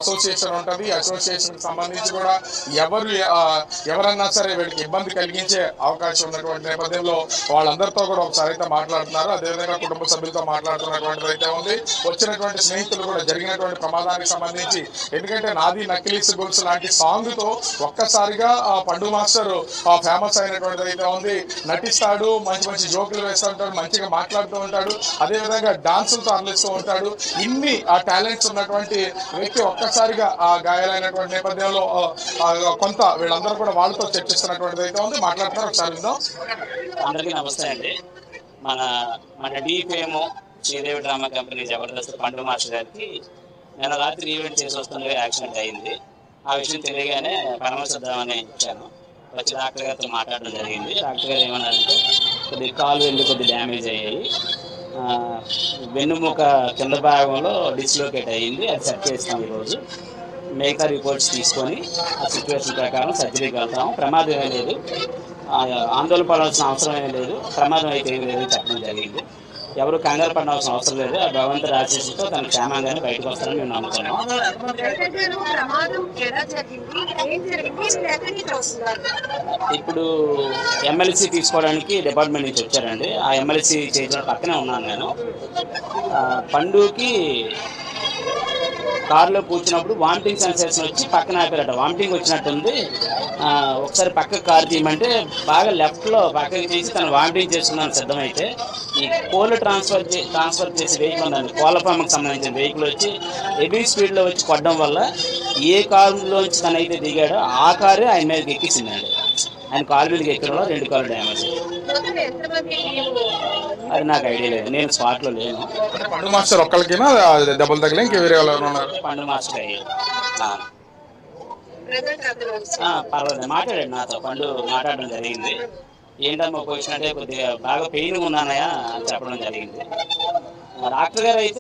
Association ఉంటుంది. Association కి సంబంధించి కూడా ఎవరన్నా సరే వీళ్ళకి ఇబ్బంది కలిగించే అవకాశం ఉన్నటువంటి నేపథ్యంలో వాళ్ళందరితో కూడా ఒకసారి అయితే మాట్లాడుతున్నారు. అదేవిధంగా కుటుంబ సభ్యులతో మాట్లాడుతున్నటువంటిది అయితే ఉంది. వచ్చినటువంటి స్నేహితులు కూడా జరిగినటువంటి ప్రమాదానికి సంబంధించి, ఎందుకంటే నాది నకిలీస్ గొలుసు లాంటి సాంగ్ తో ఒక్కసారిగా పండు మాస్టర్ ఫేమస్ అయినటువంటిది అయితే ఉంది. నటిస్తాడు, మంచి మంచి జోకులు వేస్తూ ఉంటాడు, మంచిగా మాట్లాడుతూ ఉంటాడు, అదేవిధంగా డాన్సులతో అందిస్తూ ఉంటాడు. ఇన్ని టాలెంట్స్ ఉన్నటువంటి వ్యక్తి ఒక్కసారిగా గాయాలైనటువంటి నేపథ్యంలో కొంత వీళ్ళందరూ కూడా వాళ్ళతో చర్చిస్తున్నటువంటిది అయితే ఉంది. మాట్లాడతారు, ఒకసారి విందాం. అందరికీ నమస్తే అండి. మన మన DPM Sridevi drama company Jabardasth పండు మాస్టర్ గారికి నిన్న రాత్రి ఈవెంట్ చేసి వస్తుండగా యాక్సిడెంట్ అయింది. ఆ విషయం తెలియగానే పరామర్శిద్దామని వచ్చాను. వచ్చి డాక్టర్ గారితో మాట్లాడడం జరిగింది. డాక్టర్ గారు ఏమన్నారంటే కొద్ది కాలు వెళ్ళి కొద్ది డ్యామేజ్ అయ్యాయి, వెన్నుముక కింద భాగంలో డిస్లోకేట్ అయ్యింది, అది సెట్ చేస్తాం ఈరోజు. మిగతా రిపోర్ట్స్ తీసుకొని ఆ సిచ్యువేషన్ ప్రకారం సర్జరీకి వెళ్తాము. ప్రమాదం ఏమీ లేదు, ఆందోళన పడాల్సిన అవసరం ఏమీ లేదు, ప్రమాదం అయితే ఏమీ లేదు చెప్పడం జరిగింది. ఎవరు కంగారు పడాల్సిన అవసరం లేదు. ఆ భగవంతుడి ఆశీస్సుతో తన క్షేమంగానే బయటకు వస్తారని మేము నమ్ముతున్నాం. ఇప్పుడు ఎమ్మెల్సీ తీసుకోవడానికి డిపార్ట్మెంట్ నుంచి వచ్చారండి. ఆ ఎమ్మెల్సీ చేసిన పక్కనే ఉన్నాను నేను. పండుకి కారులో కూర్చున్నప్పుడు వామిటింగ్ సెన్సేషన్ వచ్చి పక్కన ఆపారట. వామిటింగ్ వచ్చినట్టుంది, ఒకసారి పక్కకు కారు తీయమంటే బాగా లెఫ్ట్లో పక్కకి తీసి తను వామిటింగ్ చేసుకున్నాను సిద్ధమైతే ఈ కోళ్ళు ట్రాన్స్ఫర్ చేసి వెహికల్ ఉందండి, కోళ్ళ ఫామ్కి సంబంధించిన వెహికల్ వచ్చి హెవీ స్పీడ్లో వచ్చి కొట్టడం వల్ల ఏ కారులోంచి తనైతే దిగాడో ఆ కారే ఆయన మీదకి ఎక్కించిందండి. ఆయన కాలు మీదకి ఎక్కడంలో 2 కాళ్ళు డ్యామేజ్. అది నాకు ఐడియా లేదు, నేను స్పాట్లో లేను. పండు మాస్టర్ ఒక్కరికైనా దెబ్బలు తగిలి ఇంక వేరే వాళ్ళు ఉన్నారు? పండు మాస్టర్ అయ్యాడు. పర్వాలేదు, మాట్లాడాడు నాతో. పండు మాట్లాడడం జరిగింది. ఏంటమ్మా పొజిషన్ అంటే కొద్దిగా బాగా పెయిన్ ఉన్నానయా అని చెప్పడం జరిగింది. డాక్టర్ గారు అయితే